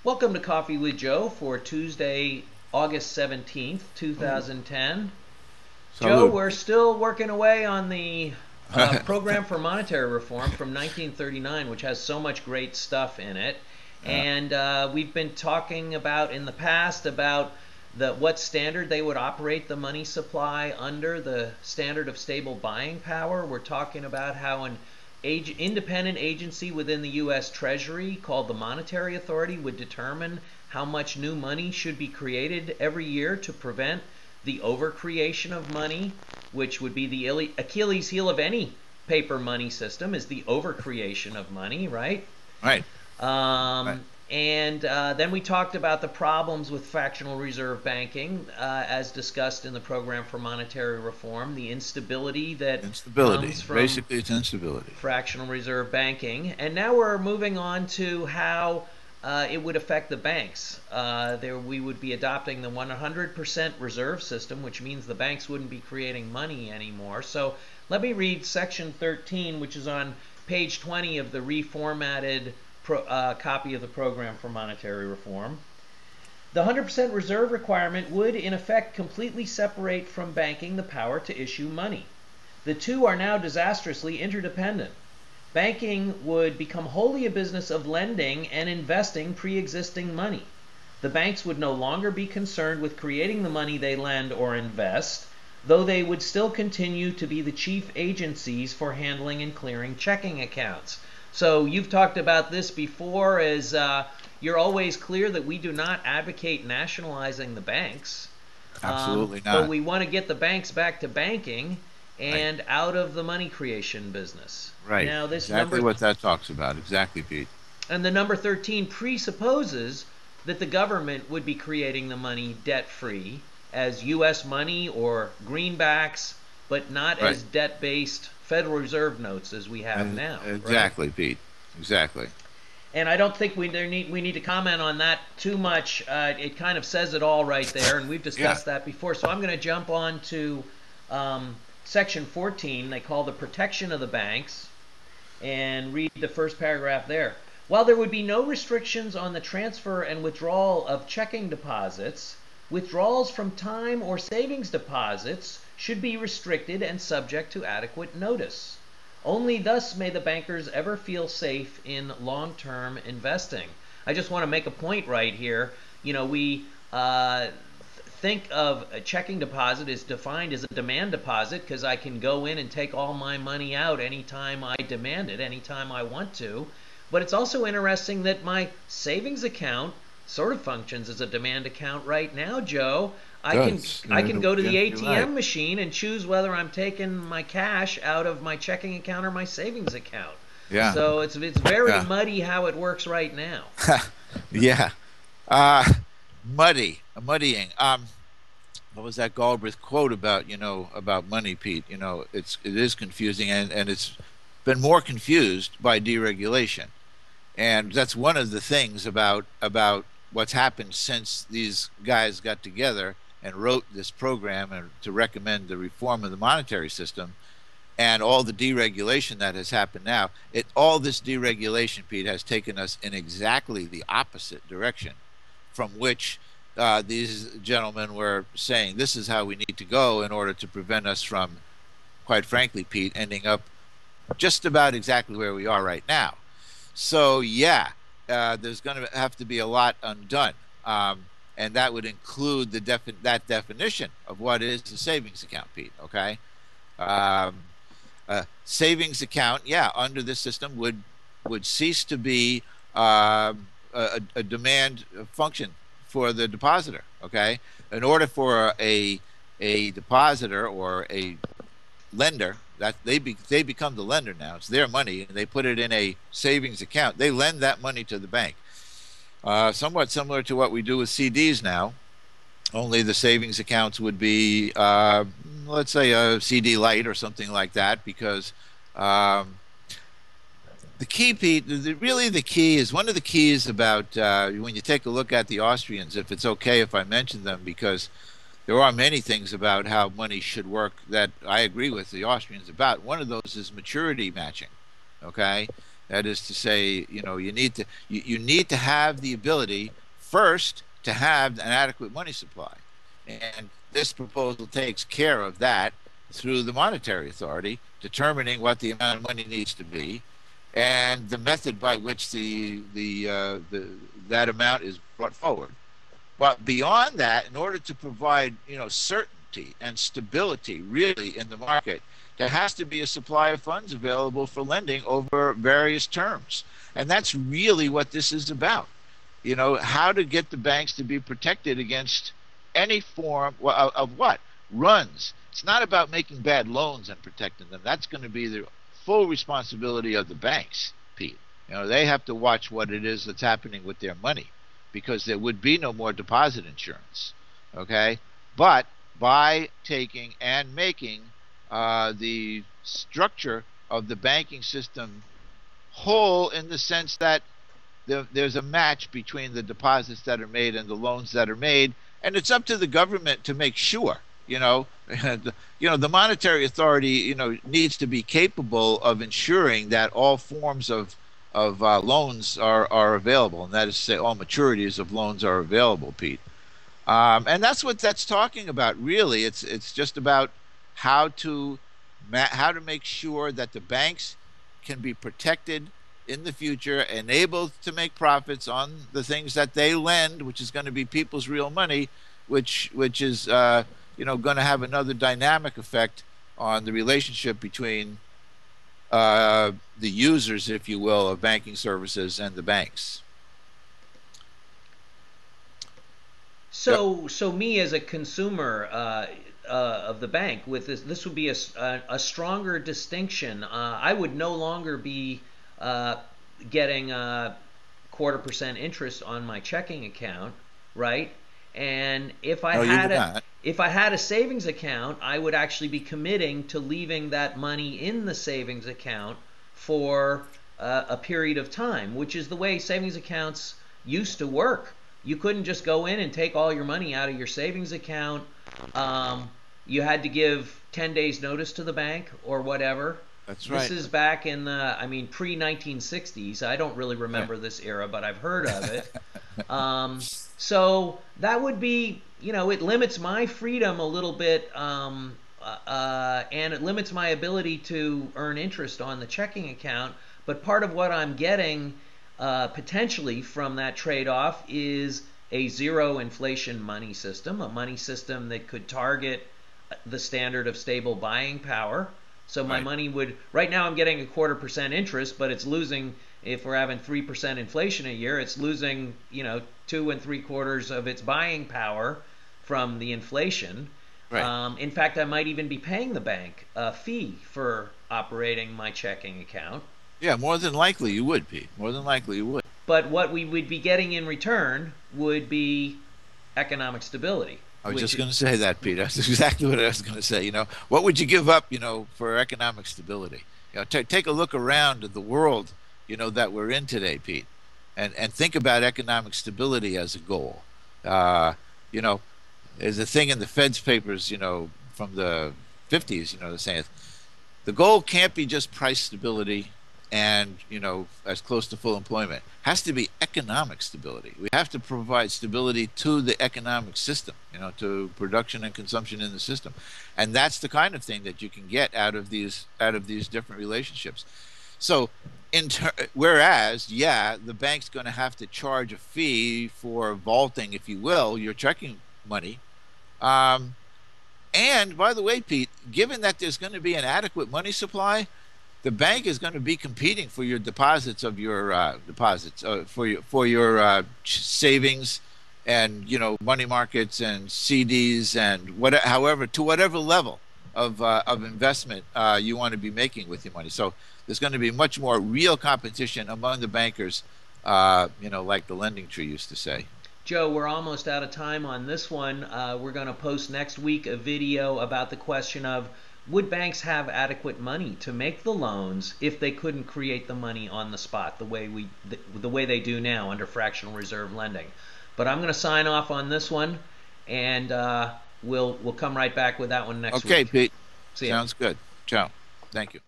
Welcome to Coffee with Joe for Tuesday, August 17th, 2010. Joe, Salute. we're still working away on the Program for Monetary Reform from 1939, which has so much great stuff in it. Yeah, And we've been talking about in the past about what standard they would operate the money supply under, the standard of stable buying power. We're talking about how an independent agency within the U.S. Treasury called the Monetary Authority would determine how much new money should be created every year to prevent the overcreation of money, which would be the Achilles heel of any paper money system, is the overcreation of money, right? right, right. And then we talked about the problems with fractional reserve banking, as discussed in the Program for Monetary Reform, the instability that comes Instability. from Basically, it's instability. fractional reserve banking. And now we're moving on to how it would affect the banks. We would be adopting the 100% reserve system, which means the banks wouldn't be creating money anymore. So let me read section 13, which is on page 20 of the reformatted copy of the Program for Monetary Reform. The 100% reserve requirement would, in effect, completely separate from banking the power to issue money. The two are now disastrously interdependent. Banking would become wholly a business of lending and investing pre-existing money. The banks would no longer be concerned with creating the money they lend or invest, though they would still continue to be the chief agencies for handling and clearing checking accounts. So you've talked about this before, as you're always clear that we do not advocate nationalizing the banks, Absolutely but not. we want to get the banks back to banking Right, and out of the money creation business. right. Now, Exactly what that talks about. Exactly, Pete. the number 13 presupposes that the government would be creating the money debt-free as U.S. money or greenbacks, but not Right. as debt-based Federal Reserve notes as we have now, right? Exactly, Pete. Exactly. And I don't think we need to comment on that too much. It kind of says it all right there, and we've Yeah. discussed that before. So I'm going to jump on to section 14. They call the protection of the banks, and read the first paragraph there. While there would be no restrictions on the transfer and withdrawal of checking deposits, withdrawals from time or savings deposits should be restricted and subject to adequate notice. Only thus may the bankers ever feel safe in long-term investing. I just want to make a point right here. We think of a checking deposit is defined as a demand deposit because I can go in and take all my money out anytime I demand it, anytime I want to. But it's also interesting that my savings account sort of functions as a demand account right now, Joe. I can Does. I can go to Yeah, the you're right. ATM machine and choose whether I'm taking my cash out of my checking account or my savings account. Yeah. So it's very Yeah. muddy how it works right now. Yeah. Muddying. What was that Galbraith quote about, about money, Pete? It is confusing, and it's been more confused by deregulation. And that's one of the things about what's happened since these guys got together and wrote this program and to recommend the reform of the monetary system and all the deregulation that has happened now. All this deregulation, Pete, has taken us in exactly the opposite direction from which these gentlemen were saying this is how we need to go in order to prevent us from, quite frankly, Pete, ending up just about exactly where we are right now. So yeah, there's going to have to be a lot undone, and that would include that definition of what is a savings account, Pete. Okay, um, savings account, yeah, under this system would cease to be a demand function for the depositor. Okay, in order for a depositor or a lender that they become the lender now. It's their money, and they put it in a savings account. They lend that money to the bank. Somewhat similar to what we do with CDs now. Only the savings accounts would be, let's say, a CD Lite or something like that, because um, the key, Pete, really the key is one of the keys about when you take a look at the Austrians, if it's okay if I mention them, because there are many things about how money should work that I agree with the Austrians about. One of those is maturity matching. Okay. That is to say, you need to have the ability first to have an adequate money supply. And this proposal takes care of that through the monetary authority, determining what the amount of money needs to be and the method by which that amount is brought forward. But beyond that, in order to provide, certainty and stability really in the market, there has to be a supply of funds available for lending over various terms. And that's really what this is about. How to get the banks to be protected against any form of what? Runs. It's not about making bad loans and protecting them. That's going to be the full responsibility of the banks, Pete. They have to watch what it is that's happening with their money because there would be no more deposit insurance. Okay? But by taking and making the structure of the banking system whole in the sense that there's a match between the deposits that are made and the loans that are made, and it's up to the government to make sure. The monetary authority, needs to be capable of ensuring that all forms of loans are available, and that is to say, all maturities of loans are available, Pete. And that's what that's talking about. Really, it's just about how to make sure that the banks can be protected in the future and able to make profits on the things that they lend, which is going to be people's real money, which is going to have another dynamic effect on the relationship between the users, if you will, of banking services and the banks. So, me as a consumer of the bank, with this would be a stronger distinction. I would no longer be getting 0.25% interest on my checking account, right? And if I had a savings account, I would actually be committing to leaving that money in the savings account for a period of time, which is the way savings accounts used to work. You couldn't just go in and take all your money out of your savings account. You had to give 10 days notice to the bank or whatever. That's right. This is back in the, pre-1960s. I don't really remember this era, but I've heard of it. So that would be, it limits my freedom a little bit, and it limits my ability to earn interest on the checking account. But part of what I'm getting potentially from that trade-off is a zero inflation money system, a money system that could target the standard of stable buying power. So my money would, right now I'm getting 0.25% interest, but it's losing, if we're having 3% inflation a year, it's losing, 2 3/4 of its buying power from the inflation. Right. In fact, I might even be paying the bank a fee for operating my checking account. Yeah, more than likely you would, Pete. More than likely you would. But what we would be getting in return would be economic stability. I was just going to say that, Pete. That's exactly what I was going to say. What would you give up, for economic stability? Take a look around at the world, that we're in today, Pete, and think about economic stability as a goal. There's a thing in the Fed's papers, from the 50s, they're saying the goal can't be just price stability and as close to full employment. It has to be economic stability. We have to provide stability to the economic system, to production and consumption in the system, and that's the kind of thing that you can get out of these different relationships. So whereas the bank's going to have to charge a fee for vaulting, if you will, your checking money. And by the way, Pete, given that there's going to be an adequate money supply, the bank is going to be competing for your deposits of your for your savings and money markets and CDs and whatever level of investment you want to be making with your money. So there's going to be much more real competition among the bankers, like the lending tree used to say. Joe, we're almost out of time on this one. We're going to post next week a video about the question of, would banks have adequate money to make the loans if they couldn't create the money on the spot the way they do now under fractional reserve lending? But I'm going to sign off on this one, and we'll come right back with that one next week. Okay, Pete. See ya. Sounds good. Ciao. Thank you.